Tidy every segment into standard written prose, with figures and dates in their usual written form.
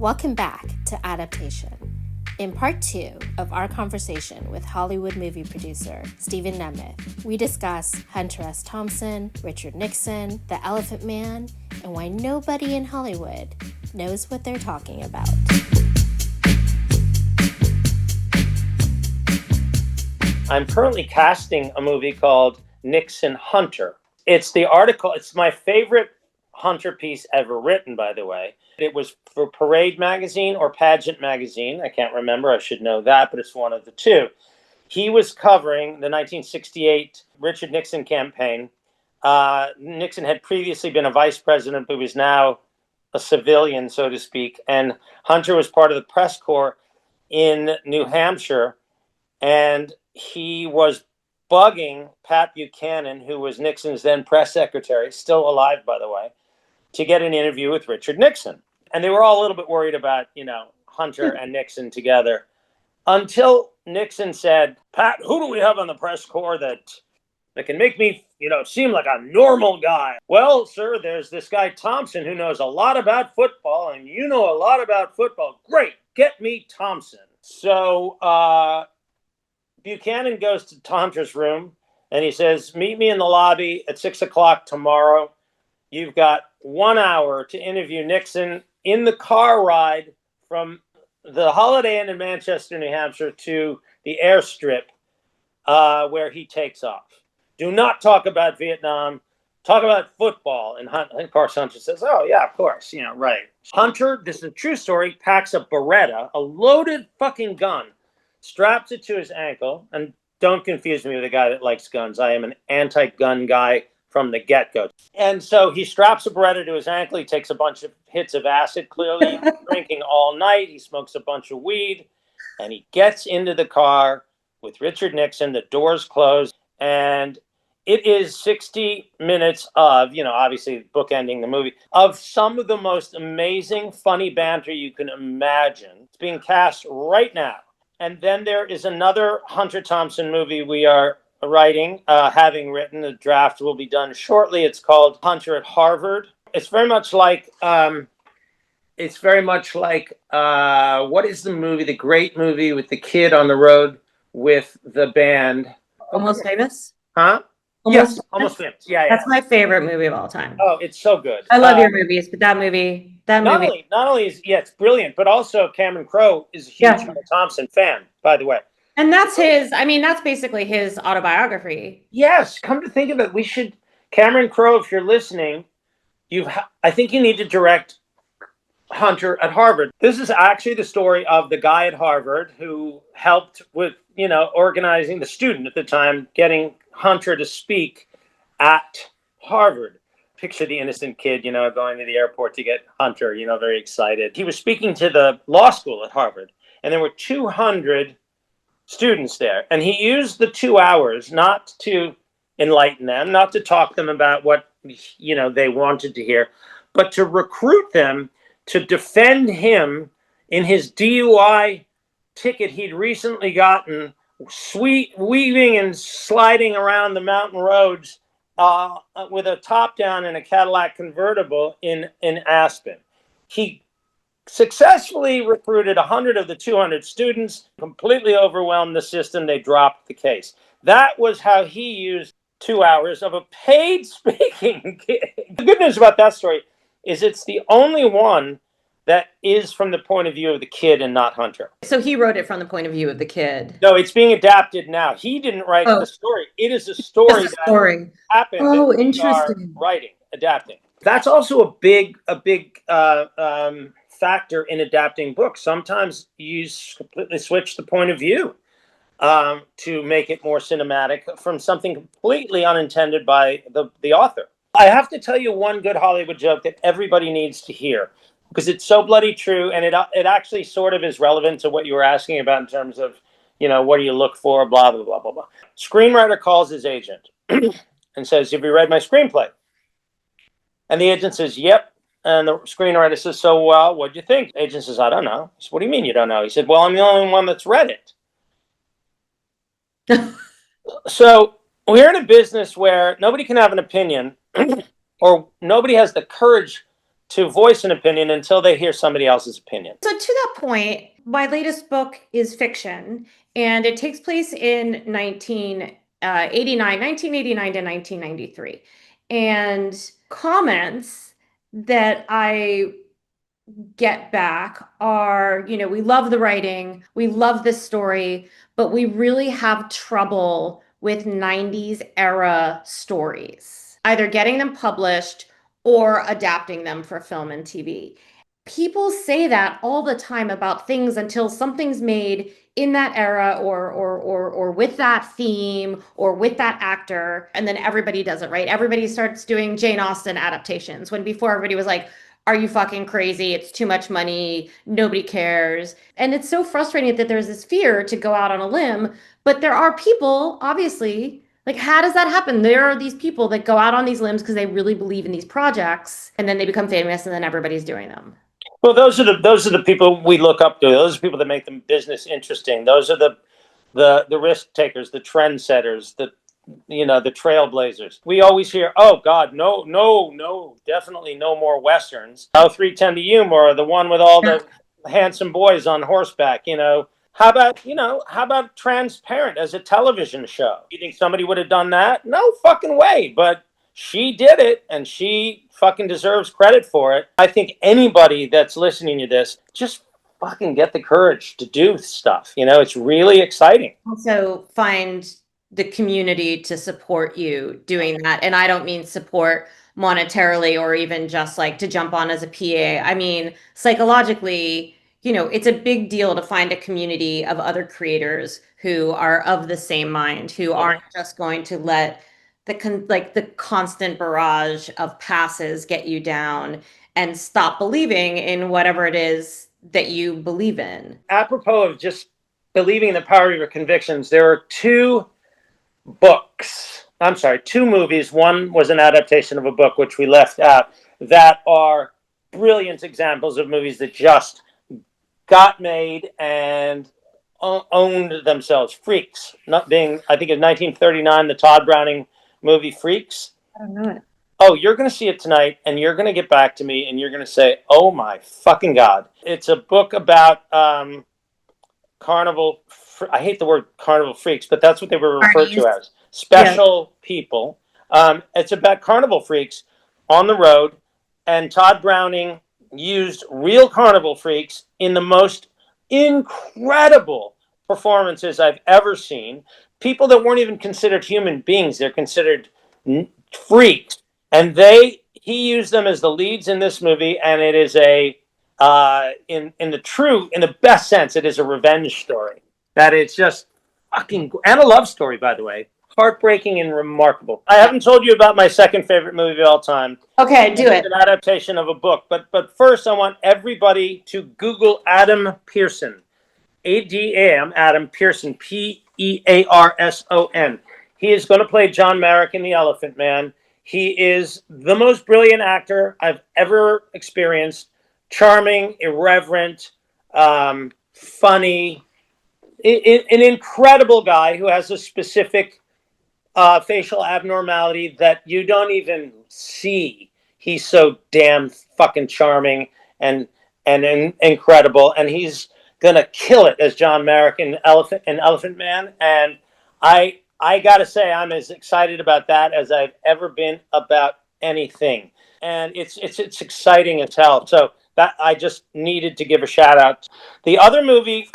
Welcome back to Adaptation. In part 2 of our conversation with Hollywood movie producer Stephen Nemeth, we discuss Hunter S. Thomson, Richard Nixon, The Elephant Man, and why nobody in Hollywood knows what they're talking about. I'm currently casting a movie called Nixon Hunter. It's my favorite Hunter piece ever written, by the way. It was for Parade magazine or Pageant magazine. I can't remember. I should know that, but it's one of the two. He was covering the 1968 Richard Nixon campaign. Nixon had previously been a vice president, but was now a civilian, so to speak. And Hunter was part of the press corps in New Hampshire. And he was bugging Pat Buchanan, who was Nixon's then press secretary, still alive, by the way, to get an interview with Richard Nixon. And they were all a little bit worried about, Hunter and Nixon together, until Nixon said, Pat, who do we have on the press corps that can make me, seem like a normal guy? Well, sir, there's this guy Thomson who knows a lot about football, and you know a lot about football. Great, get me Thomson. So Buchanan goes to Hunter's room, and he says, meet me in the lobby at 6 o'clock tomorrow. You've got 1 hour to interview Nixon in the car ride from the Holiday Inn in Manchester, New Hampshire, to the airstrip where he takes off. Do not talk about Vietnam. Talk about football. And of course, Hunter says, oh, yeah, of course. Yeah, right. Hunter, this is a true story, packs a Beretta, a loaded fucking gun, straps it to his ankle. And don't confuse me with a guy that likes guns. I am an anti-gun guy from the get-go. And so he straps a Beretta to his ankle. He takes a bunch of hits of acid, clearly drinking all night. He smokes a bunch of weed, and he gets into the car with Richard Nixon. The doors close, and it is 60 minutes of, obviously bookending the movie, of some of the most amazing, funny banter you can imagine. It's being cast right now. And then there is another Hunter Thomson movie we are writing, having written. The draft will be done shortly. It's called Hunter at Harvard. It's very much like what is the movie, the great movie with the kid on the road with the band? Almost Famous? Huh? Almost Famous. Yeah. That's my favorite movie of all time. Oh, it's so good. I love your movies, but that movie. Not only is it's brilliant, but also Cameron Crowe is a huge Hunter Thomson fan, by the way. And that's that's basically his autobiography. Yes, come to think of it, Cameron Crowe, if you're listening, I think you need to direct Hunter at Harvard. This is actually the story of the guy at Harvard who helped with, organizing, the student at the time, getting Hunter to speak at Harvard. Picture the innocent kid, going to the airport to get Hunter, very excited. He was speaking to the law school at Harvard, and there were 200 students there. And he used the 2 hours not to enlighten them, not to talk them about what, they wanted to hear, but to recruit them to defend him in his DUI ticket he'd recently gotten, weaving and sliding around the mountain roads with a top down in a Cadillac convertible in Aspen. He successfully recruited 100 of the 200 students, completely overwhelmed the system. They dropped the case. That was how he used 2 hours of a paid speaking gig. The good news about that story is it's the only one that is from the point of view of the kid and not Hunter. So he wrote it from the point of view of the kid. No, it's being adapted now. He didn't write the story. It is a story that happened. Oh, interesting. Adapting. That's also a big factor in adapting books. Sometimes you completely switch the point of view to make it more cinematic from something completely unintended by the author. I have to tell you one good Hollywood joke that everybody needs to hear, because it's so bloody true, and it actually sort of is relevant to what you were asking about in terms of, what do you look for, blah, blah, blah, blah, blah. Screenwriter calls his agent and says, have you read my screenplay? And the agent says, yep. And the screenwriter says, so, well, what'd you think? The agent says, I don't know. He said, what do you mean you don't know? He said, well, I'm the only one that's read it. So we're in a business where nobody can have an opinion or nobody has the courage to voice an opinion until they hear somebody else's opinion. So to that point, my latest book is fiction, and it takes place in 1989 to 1993. And comments that I get back are, we love the writing, we love this story, but we really have trouble with 90s era stories, either getting them published or adapting them for film and TV. People say that all the time about things until something's made in that era or with that theme or with that actor, and then everybody does it, right? Everybody starts doing Jane Austen adaptations when before everybody was like, are you fucking crazy? It's too much money. Nobody cares. And it's so frustrating that there's this fear to go out on a limb, but there are people, obviously, like, how does that happen? There are these people that go out on these limbs because they really believe in these projects, and then they become famous, and then everybody's doing them. Well, those are the people we look up to. Those are people that make the business interesting. Those are the risk takers, the trendsetters, the trailblazers. We always hear, "Oh God, no, definitely no more westerns." How 310 to Yuma, or the one with all the handsome boys on horseback. How about Transparent as a television show? You think somebody would have done that? No fucking way. But she did it, and she fucking deserves credit for it. I think anybody that's listening to this, just fucking get the courage to do stuff. It's really exciting. Also find the community to support you doing that. And I don't mean support monetarily or even just like to jump on as a PA. I mean, psychologically, it's a big deal to find a community of other creators who are of the same mind, who aren't just going to let the constant barrage of passes get you down and stop believing in whatever it is that you believe in. Apropos of just believing in the power of your convictions, there are two movies. One was an adaptation of a book, which we left out, that are brilliant examples of movies that just got made and owned themselves. Freaks, I think in 1939, the Todd Browning movie Freaks. I don't know it. Oh, you're going to see it tonight, and you're going to get back to me, and you're going to say, oh my fucking God. It's a book about carnival. I hate the word carnival freaks, but that's what they were referred to as. Special people. It's about carnival freaks on the road, and Todd Browning used real carnival freaks in the most incredible performances I've ever seen. People that weren't even considered human beings. They're considered freaks. And he used them as the leads in this movie, and it is in the best sense, it is a revenge story. That it's just fucking, and a love story, by the way. Heartbreaking and remarkable. I haven't told you about my second favorite movie of all time. Okay, do it. It's an adaptation of a book. But first, I want everybody to Google Adam Pearson. A-D-A-M, Adam Pearson, P-E-A-R-S-O-N. He is going to play John Merrick in The Elephant Man. He is the most brilliant actor I've ever experienced. Charming, irreverent, funny, an incredible guy who has a specific facial abnormality that you don't even see. He's so damn fucking charming and incredible, and he's gonna kill it as John Merrick in Elephant Man. And I gotta say, I'm as excited about that as I've ever been about anything, and it's exciting as hell. So that I just needed to give a shout out. The other movie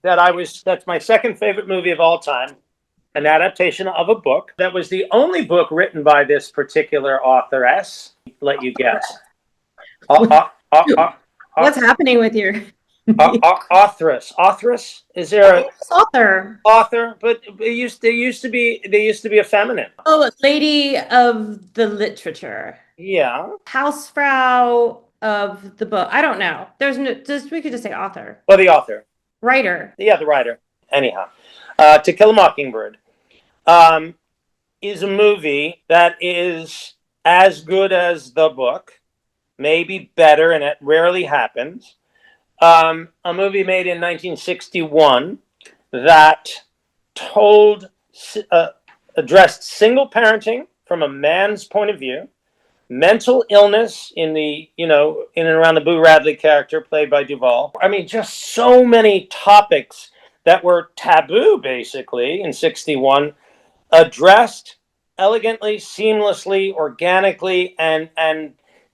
that's my second favorite movie of all time, an adaptation of a book that was the only book written by this particular authoress. Let you guess. What's happening with your authoress? Is there a author? But they used to be a feminine. Oh, lady of the literature. Yeah. Hausfrau of the book. I don't know. We could just say author. Well, the author. Writer. Yeah, the writer. Anyhow, To Kill a Mockingbird is a movie that is as good as the book, maybe better, and it rarely happens. A movie made in 1961 that addressed single parenting from a man's point of view, mental illness in the, in and around the Boo Radley character played by Duvall. I mean, just so many topics that were taboo, basically, in 61, addressed elegantly, seamlessly, organically, and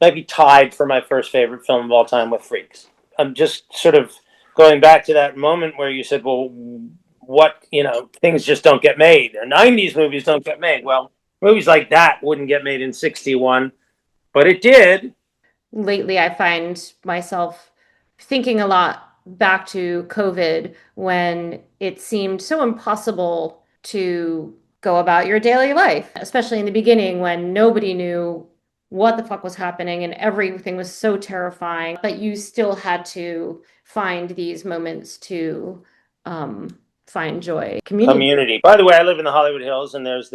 maybe tied for my first favorite film of all time with Freaks. I'm just sort of going back to that moment where you said, well, what, things just don't get made, or 90s movies don't get made. Well, movies like that wouldn't get made in 61, but it did. Lately, I find myself thinking a lot back to COVID when it seemed so impossible to go about your daily life, especially in the beginning when nobody knew what the fuck was happening and everything was so terrifying. But you still had to find these moments to find joy. Community. By the way, I live in the Hollywood Hills, and there's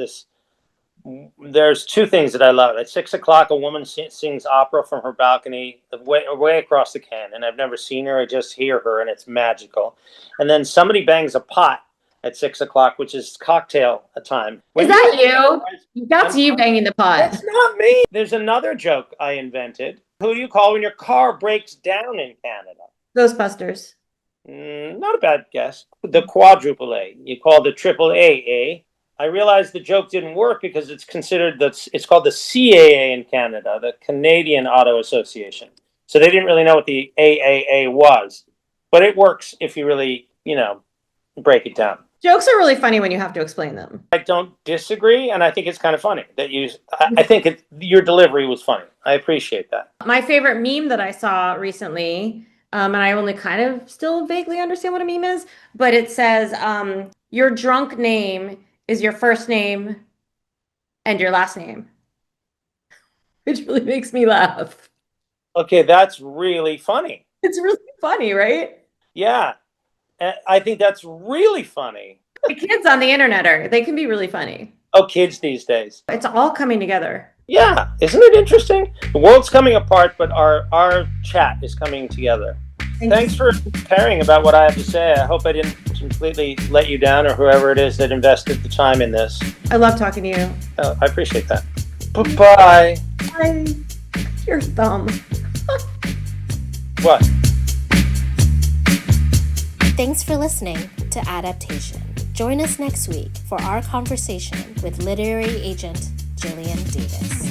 two things that I love. At 6:00, a woman sings opera from her balcony way across the canyon. I've never seen her. I just hear her, and it's magical. And then somebody bangs a pot at 6:00, which is cocktail time. Is that you? That's you banging the pot. That's not me. There's another joke I invented. Who do you call when your car breaks down in Canada? Ghostbusters. Not a bad guess. The quadruple A. You call the triple A. I realized the joke didn't work because it's called the CAA in Canada, the Canadian Auto Association. So they didn't really know what the AAA was. But it works if you really, break it down. Jokes are really funny when you have to explain them. I don't disagree, and I think it's kind of funny that I think your delivery was funny. I appreciate that. My favorite meme that I saw recently, and I only kind of still vaguely understand what a meme is, but it says, your drunk name is your first name and your last name, which really makes me laugh. Okay, that's really funny. It's really funny, right? Yeah, I think that's really funny. The kids on the internet they can be really funny. Oh, kids these days. It's all coming together. Yeah, isn't it interesting? The world's coming apart, but our chat is coming together. Thanks for caring about what I have to say. I hope I didn't completely let you down, or whoever it is that invested the time in this. I love talking to you. Oh, I appreciate that. Bye-bye. Bye. Your thumb. What? Thanks for listening to Adaptation. Join us next week for our conversation with literary agent Jillian Davis.